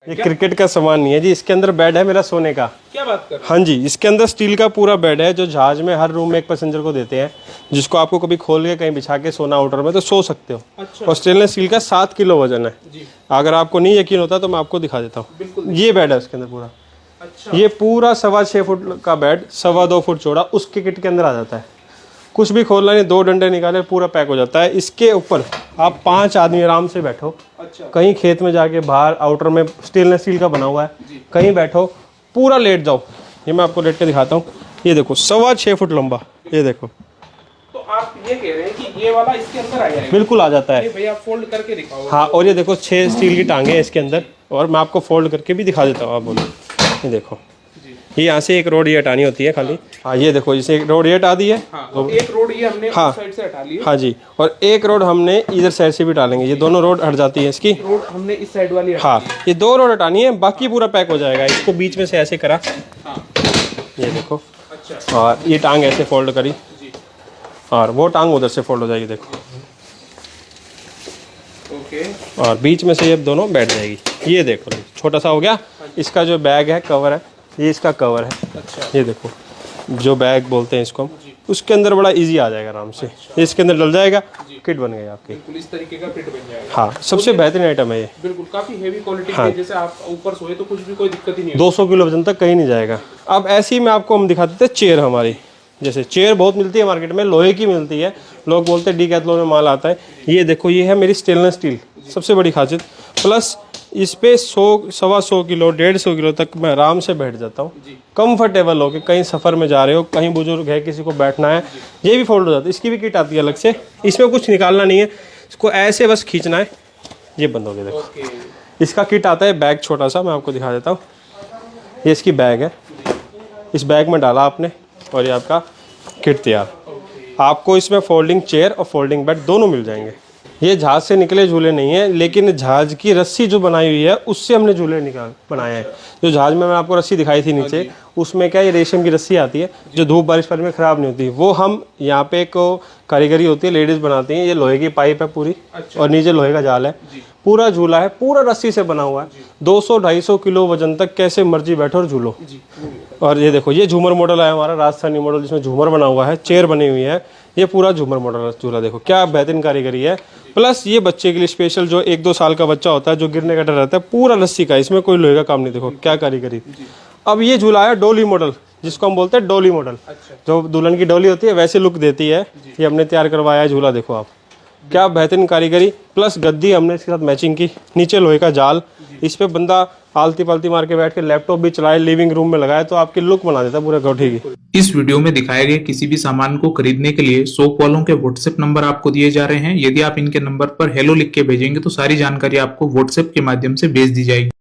ये क्रिकेट का सामान नहीं है जी, इसके अंदर बेड है मेरा सोने का। क्या बात कर रहे हाँ जी, इसके अंदर स्टील का पूरा बेड है जो जहाज में हर रूम में एक पैसेंजर को देते हैं, जिसको आपको कभी खोल के कहीं बिछा के सोना आउटर में तो सो सकते हो। अच्छा। और स्टेनलेस स्टील का 7 किलो वजन है जी। अगर आपको नहीं यकीन होता तो मैं आपको दिखा देता हूँ। ये बेड है उसके अंदर पूरा। अच्छा। ये पूरा 6.25 फुट का बेड 2.25 फुट चौड़ा उसके किट के अंदर आ जाता है। कुछ भी खोलना नहीं, 2 डंडे निकाले पूरा पैक हो जाता है। इसके ऊपर आप 5 आदमी आराम से बैठो। अच्छा। कहीं खेत में जाके बाहर आउटर में स्टेनलेस स्टील का बना हुआ है, कहीं बैठो पूरा लेट जाओ। ये मैं आपको लेट के दिखाता हूँ। ये देखो 6.25 फुट लंबा, ये देखो। तो आप ये कह रहे हैं कि ये वाला इसके अंदर आ जाएगा? बिल्कुल आ जाता है। ये भैया फोल्ड करके दिखाओ। हाँ, और ये देखो 6 स्टील की टांगे हैं इसके अंदर, और मैं आपको फोल्ड करके भी दिखा देता हूँ। आप बोलो, ये देखो, ये यहाँ से एक रोड ये हटानी होती है खाली। हाँ, ये देखो जैसे एक रोड ये हटा दी है। हाँ, तो एक रोड ये हमने हाँ, उस साइड से हटा ली है। हाँ जी, और एक रोड हमने इधर साइड से भी डालेंगे। ये दोनों रोड हट जाती है इसकी। रोड हमने इस साइड वाली हटा हाँ, ली है। ये 2 रोड हटानी है, बाकी पूरा पैक हो जाएगा। इसको बीच में से ऐसे करा, हाँ। ये देखो। अच्छा। और ये टांग ऐसे फोल्ड करी, जी। और वो टांग उधर से फोल्ड हो जाएगी, देखो। ओके। और बीच में से ये दोनों बैठ जाएगी। ये देखो छोटा सा हो गया। इसका जो बैग है, कवर है, ये इसका कवर है। अच्छा। ये देखो जो बैग बोलते हैं इसको हम, उसके अंदर बड़ा इजी आ जाएगा आराम से। ये इसके अंदर डल जाएगा, किट बन गई आपकी। बिल्कुल इस तरीके का फिट बन जाएगा। हाँ, सबसे बेहतरीन आइटम है ये। बिल्कुल काफी हेवी क्वालिटी की है, जैसे आप ऊपर सोए तो कुछ भी कोई दिक्कत ही नहीं 200 किलो वजन तक कहीं नहीं जाएगा। अब ऐसे ही में आपको हम दिखा देते हैं चेयर हमारी। जैसे चेयर बहुत मिलती है मार्केट में, लोहे की मिलती है, लोग बोलते हैं डीकैथलॉन में माल आता है। ये देखो, ये है मेरी स्टेनलेस स्टील, सबसे बड़ी खासियत। प्लस इस पे 100, 125 किलो, 150 किलो तक मैं आराम से बैठ जाता हूँ कंफर्टेबल होके। कहीं सफ़र में जा रहे हो, कहीं बुजुर्ग है, किसी को बैठना है, ये भी फोल्ड हो जाता है। इसकी भी किट आती है अलग से, इसमें कुछ निकालना नहीं है, इसको ऐसे बस खींचना है, ये बंद हो गया। देखो, इसका किट आता है बैग छोटा सा, मैं आपको दिखा देता हूँ। ये इसकी बैग है, इस बैग में डाला आपने और ये आपका किट तैयार। आपको इसमें फोल्डिंग चेयर और फोल्डिंग बेड दोनों मिल जाएंगे। ये जहाज से निकले झूले नहीं है, लेकिन जहाज की रस्सी जो बनाई हुई है उससे हमने झूले बनाए हैं। जो जहाज में मैं आपको रस्सी दिखाई थी नीचे, उसमें क्या ये रेशम की रस्सी आती है जो धूप बारिश पर में ख़राब नहीं होती। वो हम यहाँ पे एक कारीगरी होती है, लेडीज़ बनाती हैं। ये लोहे की पाइप है पूरी। अच्छा। और नीचे लोहे का जाल है। पूरा झूला है, पूरा रस्सी से बना हुआ है। 200-250 किलो वजन तक कैसे मर्जी बैठो और झूलो। और ये देखो, ये झूमर मॉडल है हमारा, राजस्थानी मॉडल, जिसमें झूमर बना हुआ है, चेयर बनी हुई है। ये पूरा झूमर मॉडल झूला देखो, क्या बेहतरीन कारीगरी है। प्लस ये बच्चे के लिए स्पेशल, जो 1-2 साल का बच्चा होता है, जो गिरने का डर रहता है, पूरा रस्सी का, इसमें कोई लोहे का काम नहीं। देखो क्या कारीगरी। अब ये झूला है डोली मॉडल, जिसको हम बोलते हैं डोली मॉडल। अच्छा। जो दुल्हन की डोली होती है वैसे लुक देती है। ये हमने तैयार करवाया है झूला, देखो आप, क्या बेहतरीन कारीगरी। प्लस गद्दी हमने इसके साथ मैचिंग की, नीचे लोहे का जाल। इस पे बंदा आलती पालती मार के बैठ के लैपटॉप भी चलाए, लिविंग रूम में लगाए, तो आपकी लुक बना देता है पूरे कोठी की। इस वीडियो में दिखाए गए किसी भी सामान को खरीदने के लिए शॉप वालों के व्हाट्सएप नंबर आपको दिए जा रहे हैं। यदि आप इनके नंबर पर हेलो लिख के भेजेंगे तो सारी जानकारी आपको व्हाट्सएप के माध्यम से भेज दी जाएगी।